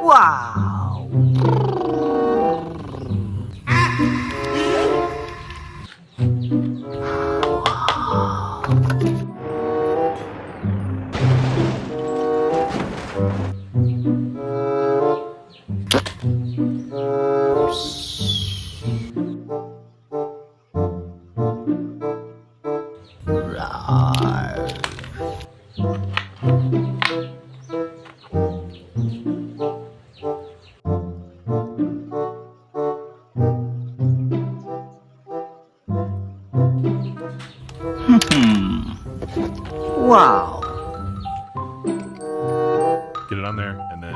Wow! Wow! Get it on there, and then...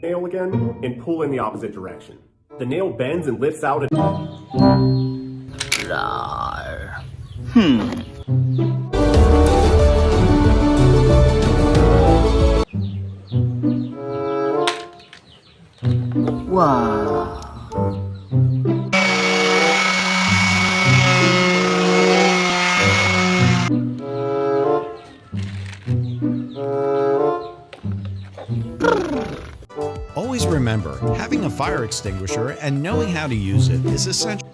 Nail again and pull in the opposite direction. The nail bends and lifts out and... Wow! Always remember, having a fire extinguisher and knowing how to use it is essential.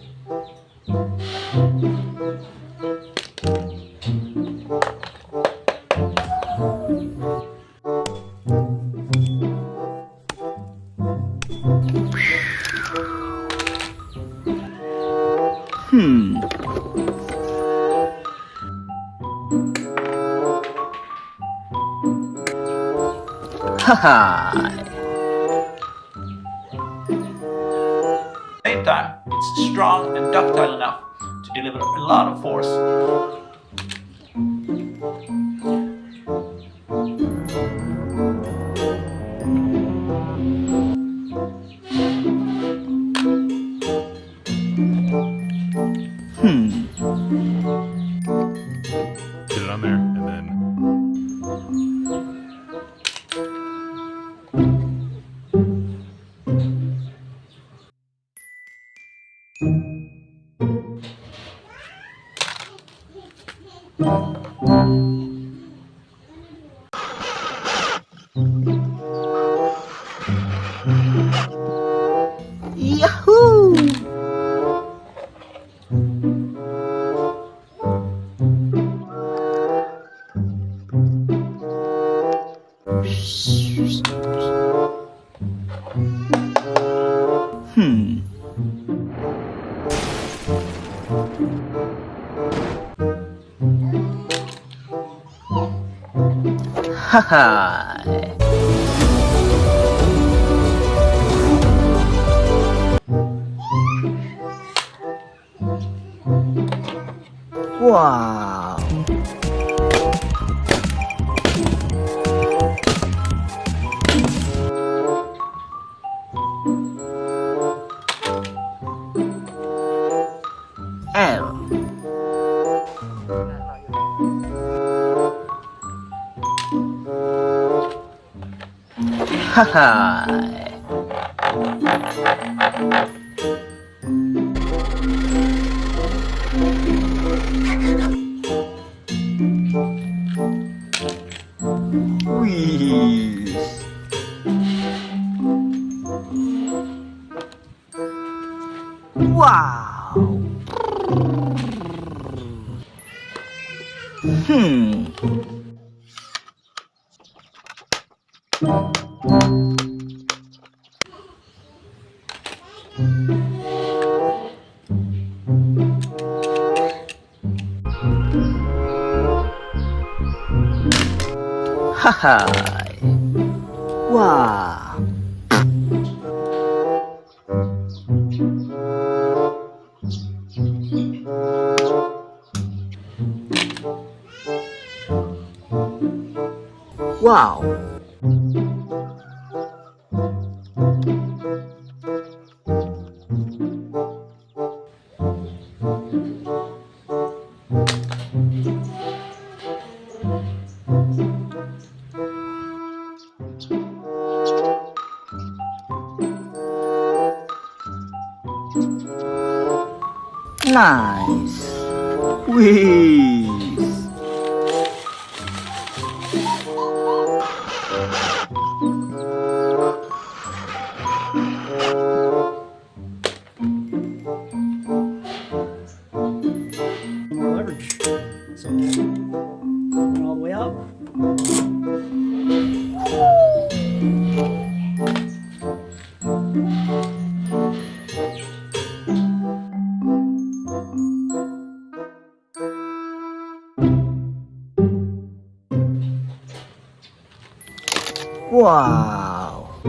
Haha! Same time, it's strong and ductile enough to deliver a lot of force. Get it on there, and then... Yahoo! Haha! Wow! L. Haha! Whee! Wow! Haha! Wow! Wow. Nice. Whiz. More leverage. So going all the way up. Wow.